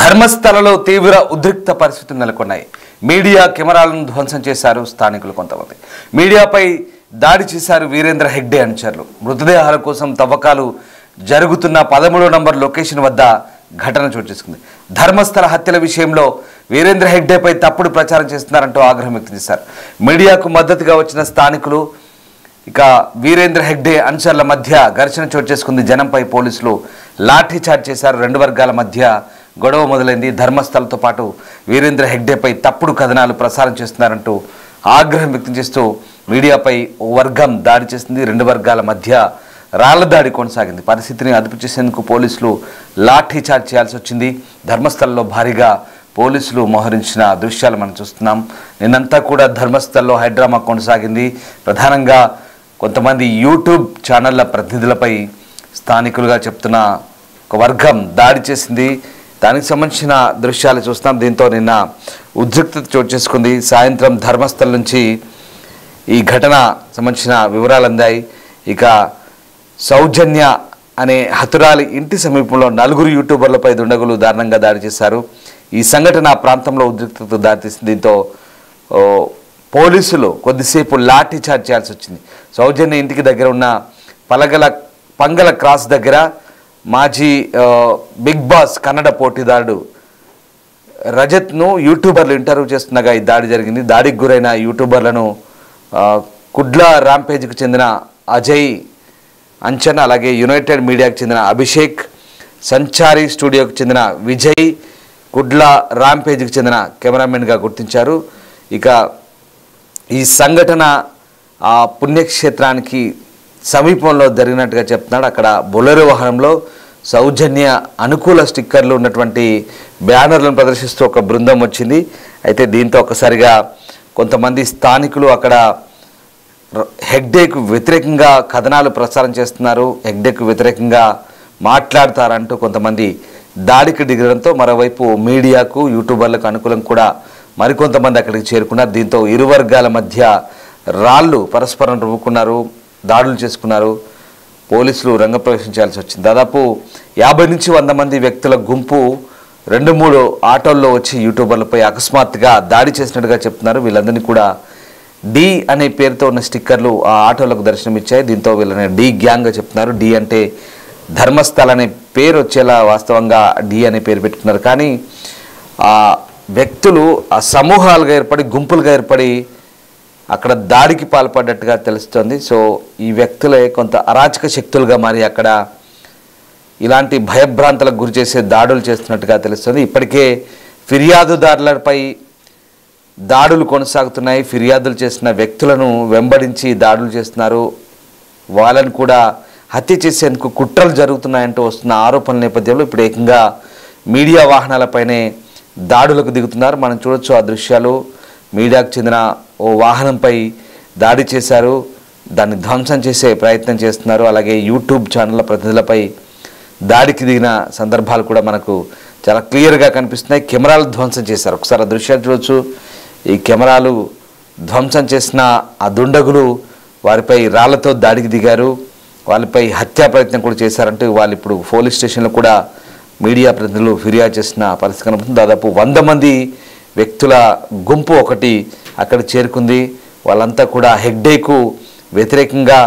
ధర్మస్థలలో తీవ్ర ఉద్రిక్త పరిస్థితులు నెలకొన్నాయి. మీడియా కెమెరాలను ధ్వంసం చేశారు స్థానికులు. కొంతమంది మీడియాపై దాడి చేశారు వీరేంద్ర హెగ్డే అనుచరులు. మృతదేహాల కోసం తవ్వకాలు జరుగుతున్న 13వ నంబర్ లొకేషన్ వద్ద ఘటన చోటు చేసుకుంది. ధర్మస్థల హత్యల విషయంలో వీరేంద్ర హెగ్డేపై తప్పుడు ప్రచారం చేస్తున్నారంటూ ఆగ్రహం వ్యక్తం చేశారు. మీడియాకు మద్దతుగా వచ్చిన స్థానికులు ఇక వీరేంద్ర హెగ్డే అనుచరుల మధ్య ఘర్షణ చోటు చేసుకుంది. జనంపై పోలీసులు లాఠీ చార్జ్ చేశారు. రెండు వర్గాల మధ్య గొడవ మొదలైంది. ధర్మస్థలతో పాటు వీరేంద్ర హెగ్డేపై తప్పుడు కథనాలు ప్రసారం చేస్తున్నారంటూ ఆగ్రహం వ్యక్తం చేస్తూ మీడియాపై ఓ వర్గం దాడి చేసింది. రెండు వర్గాల మధ్య రాళ్ల దాడి కొనసాగింది. పరిస్థితిని అదుపు చేసేందుకు పోలీసులు లాఠీ చార్జ్ చేయాల్సి వచ్చింది. ధర్మస్థలంలో భారీగా పోలీసులు మోహరించిన దృశ్యాలు మనం చూస్తున్నాం. నిన్నంతా కూడా ధర్మస్థలంలో హైడ్రామా కొనసాగింది. ప్రధానంగా కొంతమంది యూట్యూబ్ ఛానళ్ల ప్రతినిధులపై స్థానికులుగా చెప్తున్న ఒక వర్గం దాడి చేసింది. దానికి సంబంధించిన దృశ్యాలు చూస్తాం. దీంతో నిన్న ఉద్రిక్తత చోటు చేసుకుంది. సాయంత్రం ధర్మస్థలం నుంచి ఈ ఘటన సంబంధించిన వివరాలు అందాయి. ఇక సౌజన్య అనే హతురాలి ఇంటి సమీపంలో 4 యూట్యూబర్లపై దుండగులు దారుణంగా దాడి చేశారు. ఈ సంఘటన ప్రాంతంలో ఉద్రిక్తతకు దారితీసింది. దీంతో పోలీసులు కొద్దిసేపు లాఠీ చార్జ్ చేయాల్సి వచ్చింది. సౌజన్య ఇంటికి దగ్గర ఉన్న పంగల క్రాస్ దగ్గర మాజీ బిగ్ బాస్ కన్నడ పోటీదారుడు రజత్ను యూట్యూబర్లు ఇంటర్వ్యూ చేస్తుండగా ఈ దాడి జరిగింది. దాడికి గురైన యూట్యూబర్లను కుడ్ల రాంపేజ్కి చెందిన అజయ్ అంచన్, అలాగే యునైటెడ్ మీడియాకు చెందిన అభిషేక్, సంచారి స్టూడియోకి చెందిన విజయ్, కుడ్ల రాంపేజ్కి చెందిన కెమెరామెన్గా గుర్తించారు. ఇక ఈ సంఘటన ఆ పుణ్యక్షేత్రానికి సమీపంలో జరిగినట్టుగా చెప్తున్నాడు. అక్కడ బొలెరో వాహనంలో సౌజన్య అనుకూల స్టిక్కర్లు ఉన్నటువంటి బ్యానర్లను ప్రదర్శిస్తూ ఒక బృందం వచ్చింది. అయితే దీంతో ఒక్కసారిగా కొంతమంది స్థానికులు అక్కడ హెగ్డేకు వ్యతిరేకంగా కథనాలు ప్రసారం చేస్తున్నారు, హెగ్డేకు వ్యతిరేకంగా మాట్లాడతారంటూ కొంతమంది దాడికి దిగడంతో మరోవైపు మీడియాకు యూట్యూబర్లకు అనుకూలం కూడా మరికొంతమంది అక్కడికి చేరుకున్నారు. దీంతో ఇరు వర్గాల మధ్య రాళ్లు పరస్పరం రువ్వుకున్నారు, దాడులు చేసుకున్నారు. పోలీసులు రంగప్రవేశం చేయాల్సి వచ్చింది. దాదాపు 50 నుంచి 100 మంది వ్యక్తుల గుంపు 2-3 ఆటోల్లో వచ్చి యూట్యూబర్లపై అకస్మాత్తుగా దాడి చేసినట్టుగా చెప్తున్నారు. వీళ్ళందరినీ కూడా డి అనే పేరుతో ఉన్న స్టిక్కర్లు ఆ ఆటోలకు దర్శనమిచ్చాయి. దీంతో వీళ్ళని డి గ్యాంగ్గా చెప్తున్నారు. డి అంటే ధర్మస్థల అనే పేరు వచ్చేలా వాస్తవంగా డి అనే పేరు పెట్టుకున్నారు. కానీ ఆ వ్యక్తులు ఆ సమూహాలుగా ఏర్పడి గుంపులుగా ఏర్పడి అక్కడ దాడికి పాల్పడ్డట్టుగా తెలుస్తోంది. సో ఈ వ్యక్తులే కొంత అరాచక శక్తులుగా మారి అక్కడ ఇలాంటి భయభ్రాంతులకు గురి చేసే దాడులు చేస్తున్నట్టుగా తెలుస్తుంది. ఇప్పటికే ఫిర్యాదుదారులపై దాడులు కొనసాగుతున్నాయి. ఫిర్యాదులు చేసిన వ్యక్తులను వెంబడించి దాడులు చేస్తున్నారు. వాళ్ళని కూడా హత్య చేసేందుకు కుట్రలు జరుగుతున్నాయంటూ వస్తున్న ఆరోపణల నేపథ్యంలో ఇప్పుడు ఏకంగా మీడియా వాహనాలపైనే దాడులకు దిగుతున్నారు. మనం చూడొచ్చు ఆ దృశ్యాలు. మీడియాకు చెందిన ఓ వాహనంపై దాడి చేశారు, దాన్ని ధ్వంసం చేసే ప్రయత్నం చేస్తున్నారు. అలాగే యూట్యూబ్ ఛానళ్ళ ప్రతినిధులపై దాడికి దిగిన సందర్భాలు కూడా మనకు చాలా క్లియర్గా కనిపిస్తున్నాయి. కెమెరాలు ధ్వంసం చేశారు. ఒకసారి ఆ దృశ్యాలు చూడొచ్చు. ఈ కెమెరాలు ధ్వంసం చేసిన ఆ దుండగులు వారిపై రాళ్లతో దాడికి దిగారు, వాళ్ళపై హత్యా ప్రయత్నం కూడా చేశారంటూ వాళ్ళు ఇప్పుడు పోలీస్ స్టేషన్లో కూడా మీడియా ప్రతినిధులు ఫిర్యాదు చేసిన పరిస్థితి కనబడుతుంది. దాదాపు 100 మంది వ్యక్తుల గుంపు ఒకటి అక్కడ చేరుకుంది. వాళ్ళంతా కూడా హెగ్డేకు వ్యతిరేకంగా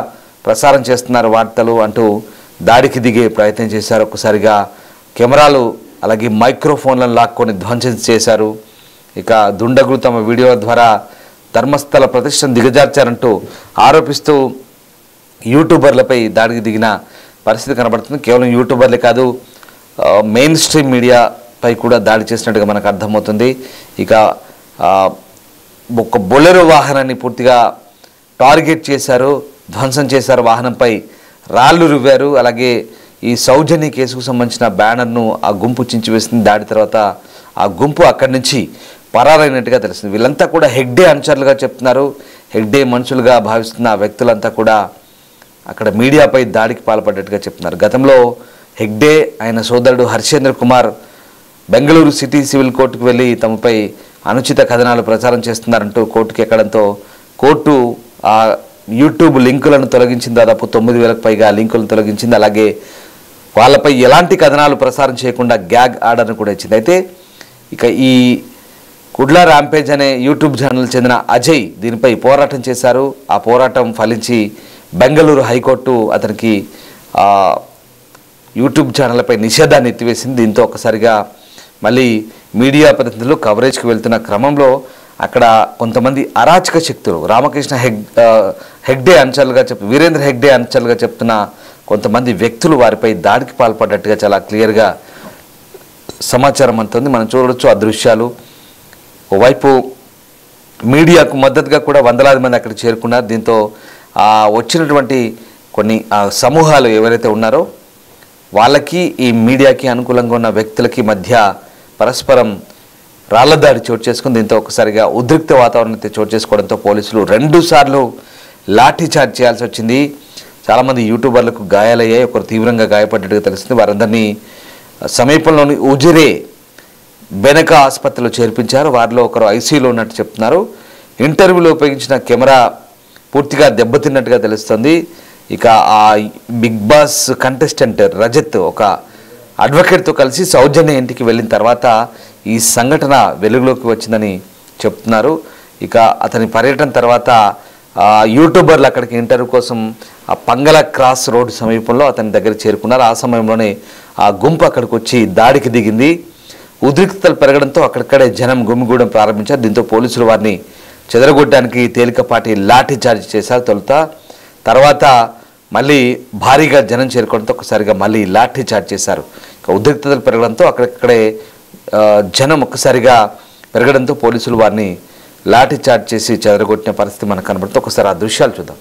ప్రసారం చేస్తున్నారు వార్తలు అంటూ దాడికి దిగే ప్రయత్నం చేశారు. ఒక్కసారిగా కెమెరాలు అలాగే మైక్రోఫోన్లను లాక్కొని ధ్వంసం చేశారు. ఇక దుండగులు తమ వీడియోల ద్వారా ధర్మస్థల ప్రతిష్టను దిగజార్చారంటూ ఆరోపిస్తూ యూట్యూబర్లపై దాడికి దిగిన పరిస్థితి కనబడుతుంది. కేవలం యూట్యూబర్లే కాదు, మెయిన్ స్ట్రీమ్ మీడియాపై కూడా దాడి చేసినట్టుగా మనకు అర్థమవుతుంది. ఇక ఒక బొలెరో వాహనాన్ని పూర్తిగా టార్గెట్ చేశారు, ధ్వంసం చేశారు. వాహనంపై రాళ్లు రువ్వారు. అలాగే ఈ సౌజన్య కేసుకు సంబంధించిన బ్యానర్ను ఆ గుంపు చించివేసింది. దాడి తర్వాత ఆ గుంపు అక్కడి నుంచి పరారైనట్టుగా తెలుస్తుంది. వీళ్ళంతా కూడా హెగ్డే అనుచరులుగా చెప్తున్నారు. హెగ్డే మనుషులుగా భావిస్తున్న వ్యక్తులంతా కూడా అక్కడ మీడియాపై దాడికి పాల్పడ్డట్టుగా చెప్తున్నారు. గతంలో హెగ్డే ఆయన సోదరుడు హర్షేంద్ర కుమార్ బెంగళూరు సిటీ సివిల్ కోర్టుకు వెళ్ళి తమపై అనుచిత కథనాలు ప్రచారం చేస్తున్నారంటూ కోర్టుకు ఎక్కడంతో కోర్టు ఆ యూట్యూబ్ లింకులను తొలగించింది. దాదాపు 9,000కు పైగా లింకులను తొలగించింది. అలాగే వాళ్ళపై ఎలాంటి కథనాలు ప్రసారం చేయకుండా గ్యాగ్ ఆర్డర్ను కూడా ఇచ్చింది. అయితే ఇక ఈ కుడ్ల ర్యాంపేజ్ అనే యూట్యూబ్ ఛానల్ చెందిన అజయ్ దీనిపై పోరాటం చేశారు. ఆ పోరాటం ఫలించి బెంగళూరు హైకోర్టు అతనికి యూట్యూబ్ ఛానళ్లపై నిషేధాన్ని ఎత్తివేసింది. దీంతో ఒక్కసారిగా మళ్ళీ మీడియా ప్రతినిధులు కవరేజ్కి వెళ్తున్న క్రమంలో అక్కడ కొంతమంది అరాచక శక్తులు రామకృష్ణ హెగ్డే అంచలుగా వీరేంద్ర హెగ్డే అంచలుగా చెప్తున్న కొంతమంది వ్యక్తులు వారిపై దాడికి పాల్పడ్డట్టుగా చాలా క్లియర్గా సమాచారం అందుతుంది. మనం చూడవచ్చు ఆ దృశ్యాలు. ఓవైపు మీడియాకు మద్దతుగా కూడా వందలాది మంది అక్కడ చేరుకున్నారు. దీంతో వచ్చినటువంటి కొన్ని సమూహాలు ఎవరైతే ఉన్నారో వాళ్ళకి ఈ మీడియాకి అనుకూలంగా ఉన్న వ్యక్తులకి మధ్య పరస్పరం రాళ్లదాడి చోటు చేసుకుని దీంతో ఒకసారిగా ఉద్రిక్త వాతావరణం అయితే చోటు చేసుకోవడంతో పోలీసులు 2 సార్లు లాఠీ చార్జ్ చేయాల్సి వచ్చింది. చాలామంది యూట్యూబర్లకు గాయాలయ్యాయి. ఒకరు తీవ్రంగా గాయపడ్డట్టుగా తెలుస్తుంది. వారందరినీ సమీపంలోని ఉజిరే బెనక ఆసుపత్రిలో చేర్పించారు. వారిలో ఒకరు ఐసీయూలో ఉన్నట్టు చెప్తున్నారు. ఇంటర్వ్యూలో ఉపయోగించిన కెమెరా పూర్తిగా దెబ్బతిన్నట్టుగా తెలుస్తుంది. ఇక ఆ బిగ్ బాస్ కంటెస్టెంట్ రజత్ ఒక అడ్వకేట్తో కలిసి సౌజన్య ఇంటికి వెళ్ళిన తర్వాత ఈ సంఘటన వెలుగులోకి వచ్చిందని చెప్తున్నారు. ఇక అతని పర్యటన తర్వాత యూట్యూబర్లు అక్కడికి ఇంటర్వ్యూ కోసం ఆ పంగల క్రాస్ రోడ్ సమీపంలో అతని దగ్గర చేరుకున్నారు. ఆ సమయంలోనే ఆ గుంపు అక్కడికి వచ్చి దాడికి దిగింది. ఉద్రిక్తతలు పెరగడంతో అక్కడిక్కడే జనం గుమిగూడడం ప్రారంభించారు. దీంతో పోలీసులు వారిని చెదరగొట్టడానికి తేలికపాటి లాఠీ చార్జ్ చేశారు తొలుత. తర్వాత మళ్ళీ భారీగా జనం చేరుకోవడంతో ఒకసారిగా మళ్ళీ లాఠీ చార్జ్ చేశారు. ఇక ఉద్రిక్తతలు పెరగడంతో అక్కడక్కడే జనం ఒక్కసారిగా పెరగడంతో పోలీసులు వారిని లాఠీ చార్జ్ చేసి చెదరగొట్టిన పరిస్థితి మనకు కనబడుతుంది. ఒకసారి ఆ దృశ్యాలు చూద్దాం.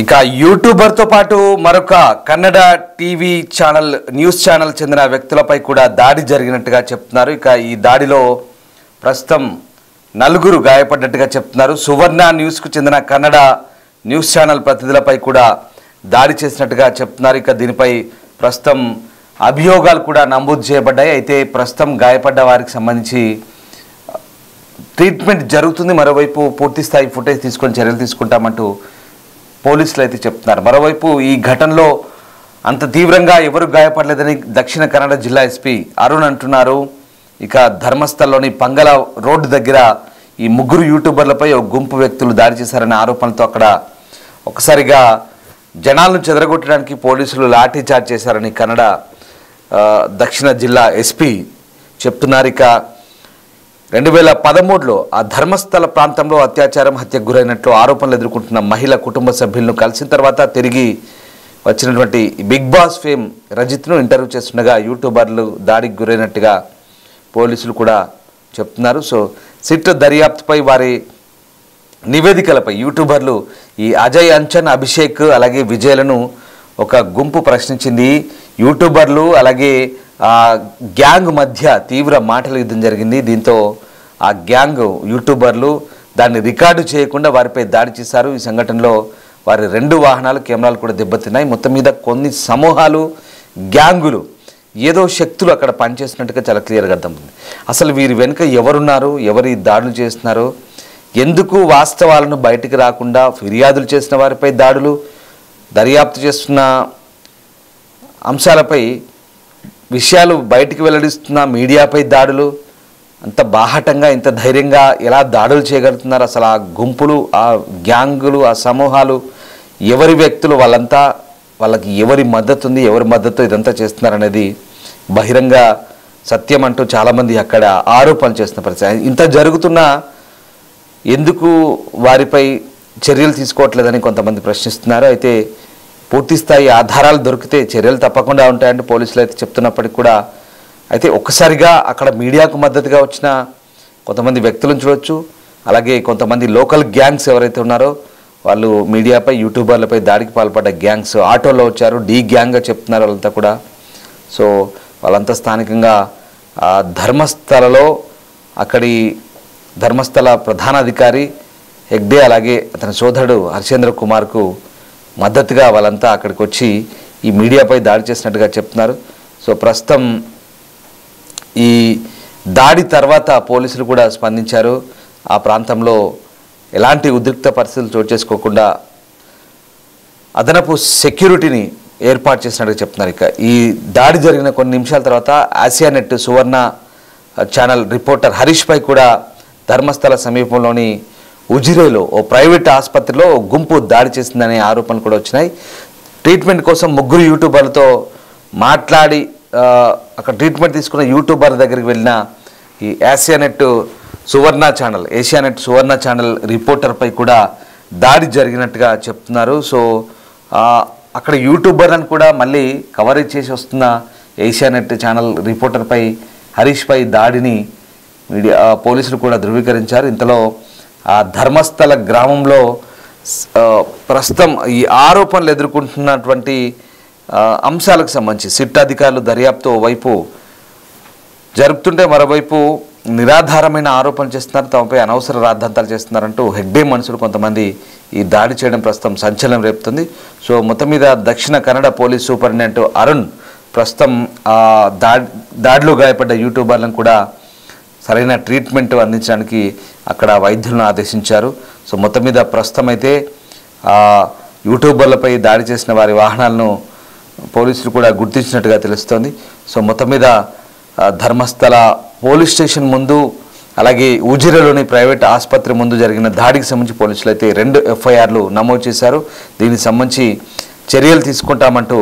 ఇక యూట్యూబర్తో పాటు మరొక Kannada TV channel news channel చెందిన వ్యక్తులపై కూడా దాడి జరిగినట్టుగా చెప్తున్నారు. ఇక ఈ దాడిలో ప్రస్తుతం 4 గాయపడ్డట్టుగా చెప్తున్నారు. సువర్ణ న్యూస్కు చెందిన కన్నడ న్యూస్ ఛానల్ ప్రతినిధులపై కూడా దాడి చేసినట్టుగా చెప్తున్నారు. ఇక దీనిపై ప్రస్తుతం అభియోగాలు కూడా నమోదు చేయబడ్డాయి. అయితే ప్రస్తుతం గాయపడ్డ వారికి సంబంధించి ట్రీట్మెంట్ జరుగుతుంది. మరోవైపు పూర్తి స్థాయి ఫుటేజ్ తీసుకొని చర్యలు తీసుకుంటామంటూ పోలీసులు అయితే చెప్తున్నారు. మరోవైపు ఈ ఘటనలో అంత తీవ్రంగా ఎవరు గాయపడలేదని దక్షిణ కన్నడ జిల్లా ఎస్పీ అరుణ్ అంటున్నారు. ఇక ధర్మస్థల్లోని పంగల రోడ్డు దగ్గర ఈ 3 యూట్యూబర్లపై ఒక గుంపు వ్యక్తులు దాడి చేశారనే ఆరోపణలతో అక్కడ ఒకసారిగా జనాలను చెదరగొట్టడానికి పోలీసులు లాఠీ చార్జ్ చేశారని కన్నడ దక్షిణ జిల్లా ఎస్పీ చెప్తున్నారు. ఇక 2013లో ఆ ధర్మస్థల ప్రాంతంలో అత్యాచారం హత్యకు గురైనట్లు ఆరోపణలు ఎదుర్కొంటున్న మహిళ కుటుంబ సభ్యులను కలిసిన తర్వాత తిరిగి వచ్చినటువంటి బిగ్ బాస్ ఫేమ్ రజిత్ను ఇంటర్వ్యూ చేస్తుండగా యూట్యూబర్లు దాడికి గురైనట్టుగా పోలీసులు కూడా చెప్తున్నారు. సో సిట్ దర్యాప్తుపై వారి నివేదికలపై యూట్యూబర్లు ఈ అజయ్ అంచన్, అభిషేక్ అలాగే విజయ్లను ఒక గుంపు ప్రశ్నించింది. యూట్యూబర్లు అలాగే గ్యాంగ్ మధ్య తీవ్ర మాటల యుద్ధం జరిగింది. దీంతో ఆ గ్యాంగ్ యూట్యూబర్లు దాన్ని రికార్డు చేయకుండా వారిపై దాడి చేశారు. ఈ సంఘటనలో వారి 2 వాహనాలు కెమెరాలు కూడా దెబ్బతిన్నాయి. మొత్తం మీద కొన్ని సమూహాలు గ్యాంగులు ఏదో శక్తులు అక్కడ పనిచేసినట్టుగా చాలా క్లియర్గా అర్థమవుతుంది. అసలు వీరి వెనుక ఎవరున్నారు, ఎవరు ఈ దాడులు చేస్తున్నారు, ఎందుకు వాస్తవాలను బయటికి రాకుండా ఫిర్యాదులు చేసిన వారిపై దాడులు, దర్యాప్తు చేస్తున్న అంశాలపై విషయాలు బయటికి వెల్లడిస్తున్న మీడియాపై దాడులు, అంత బాహటంగా ఇంత ధైర్యంగా ఎలా దాడులు చేయగలుగుతున్నారు, అసలు ఆ గుంపులు, ఆ గ్యాంగులు, ఆ సమూహాలు ఎవరి వ్యక్తులు, వాళ్ళకి ఎవరి మద్దతు ఉంది, ఎవరి మద్దతు ఇదంతా చేస్తున్నారనేది బహిరంగ సత్యం అంటూ చాలామంది అక్కడ ఆరోపణలు చేస్తున్న పరిస్థితి. ఇంత జరుగుతున్నా ఎందుకు వారిపై చర్యలు తీసుకోవట్లేదని కొంతమంది ప్రశ్నిస్తున్నారు. అయితే పూర్తిస్థాయి ఆధారాలు దొరికితే చర్యలు తప్పకుండా ఉంటాయంటే పోలీసులు అయితే చెప్తున్నప్పటికీ కూడా, అయితే ఒక్కసారిగా అక్కడ మీడియాకు మద్దతుగా వచ్చిన కొంతమంది వ్యక్తులను చూడొచ్చు. అలాగే కొంతమంది లోకల్ గ్యాంగ్స్ ఎవరైతే ఉన్నారో వాళ్ళు మీడియాపై, యూట్యూబర్లపై దాడికి పాల్పడ్డ గ్యాంగ్స్ ఆటోలో వచ్చారు, డీ గ్యాంగ్గా చెప్తున్నారు వాళ్ళంతా కూడా. సో వాళ్ళంతా స్థానికంగా ధర్మస్థలలో అక్కడి ధర్మస్థల ప్రధానాధికారి హెగ్డే అలాగే అతని సోదరుడు హర్షేంద్ర కుమార్కు మద్దతుగా వాళ్ళంతా అక్కడికి వచ్చి ఈ మీడియాపై దాడి చేసినట్టుగా చెప్తున్నారు. సో ప్రస్తుతం ఈ దాడి తర్వాత పోలీసులు కూడా స్పందించారు. ఆ ప్రాంతంలో ఎలాంటి ఉద్రిక్త పరిస్థితులు చోటు చేసుకోకుండా అదనపు సెక్యూరిటీని ఏర్పాటు చేసినట్టుగా చెప్తున్నారు. ఇక ఈ దాడి జరిగిన కొన్ని నిమిషాల తర్వాత ఆసియానెట్ సువర్ణ ఛానల్ రిపోర్టర్ హరీష్పై కూడా ధర్మస్థల సమీపంలోని ఉజిరేలో ఓ ప్రైవేట్ ఆసుపత్రిలో గుంపు దాడి చేసిందనే ఆరోపణలు కూడా వచ్చినాయి. ట్రీట్మెంట్ కోసం 3 యూట్యూబర్లతో మాట్లాడి అక్కడ ట్రీట్మెంట్ తీసుకున్న యూట్యూబర్ దగ్గరికి వెళ్ళిన ఈ ఏషియానెట్ సువర్ణ ఛానల్ రిపోర్టర్పై కూడా దాడి జరిగినట్టుగా చెప్తున్నారు. సో అక్కడ యూట్యూబర్లను కూడా మళ్ళీ కవరేజ్ చేసి వస్తున్న ఏషియానెట్ ఛానల్ రిపోర్టర్పై హరీష్పై దాడిని పోలీసులు కూడా ధృవీకరించారు. ఇంతలో ఆ ధర్మస్థల గ్రామంలో ప్రస్తుతం ఈ ఆరోపణలు ఎదుర్కొంటున్నటువంటి అంశాలకు సంబంధించి సిట్ అధికారులు దర్యాప్తు ఓవైపు జరుపుతుంటే మరోవైపు నిరాధారమైన ఆరోపణలు చేస్తున్నారు, తమపై అనవసర రాద్ధాంతాలు చేస్తున్నారంటూ హెగ్డే మనుషులు కొంతమంది ఈ దాడి చేయడం ప్రస్తుతం సంచలనం రేపుతుంది. సో మొత్తం మీద దక్షిణ కన్నడ పోలీస్ సూపరింటెండెంట్ అరుణ్ ప్రస్తుతం దాడిలో గాయపడ్డ యూట్యూబర్లను కూడా సరైన ట్రీట్మెంట్ అందించడానికి అక్కడ వైద్యులను ఆదేశించారు. సో మొత్తం మీద ప్రస్తుతం అయితే యూట్యూబర్లపై దాడి చేసిన వారి వాహనాలను పోలీసులు కూడా గుర్తించినట్టుగా తెలుస్తోంది. సో మొత్తం మీద ధర్మస్థల పోలీస్ స్టేషన్ ముందు అలాగే ఉజిరేలోని ప్రైవేట్ ఆసుపత్రి ముందు జరిగిన దాడికి సంబంధించి పోలీసులు అయితే 2 ఎఫ్ఐఆర్లు నమోదు చేశారు. దీనికి సంబంధించి చర్యలు తీసుకుంటామంటూ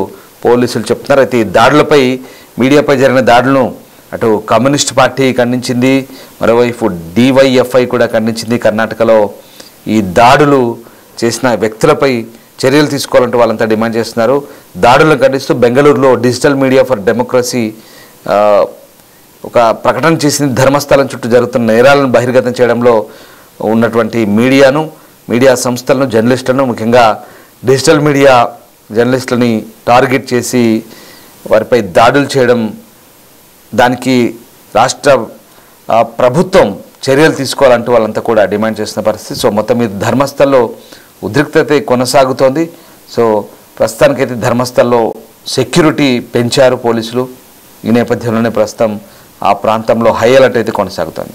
పోలీసులు చెప్తున్నారు. అయితే ఈ దాడులపై, మీడియాపై జరిగిన దాడులను అటు కమ్యూనిస్ట్ పార్టీ ఖండించింది, మరోవైపు డివైఎఫ్ఐ కూడా ఖండించింది. కర్ణాటకలో ఈ దాడులు చేసిన వ్యక్తులపై చర్యలు తీసుకోవాలంటూ వాళ్ళంతా డిమాండ్ చేస్తున్నారు. దాడులను ఖండిస్తూ బెంగళూరులో డిజిటల్ మీడియా ఫర్ డెమోక్రసీ ఒక ప్రకటన చేసింది. ధర్మస్థలం చుట్టూ జరుగుతున్న నేరాలను బహిర్గతం చేయడంలో ఉన్నటువంటి మీడియా సంస్థలను, జర్నలిస్టులను, ముఖ్యంగా డిజిటల్ మీడియా జర్నలిస్టులని టార్గెట్ చేసి వారిపై దాడులు చేయడం, దానికి రాష్ట్ర ప్రభుత్వం చర్యలు తీసుకోవాలంటూ వాళ్ళంతా కూడా డిమాండ్ చేస్తున్న పరిస్థితి. సో మొత్తం మీద ధర్మస్థల్లో ఉద్రిక్తత కొనసాగుతోంది. సో ప్రస్తుతానికైతే ధర్మస్థల్లో సెక్యూరిటీ పెంచారు పోలీసులు. ఈ నేపథ్యంలోనే ప్రస్తుతం ఆ ప్రాంతంలో హై అలర్ట్ అయితే కొనసాగుతోంది.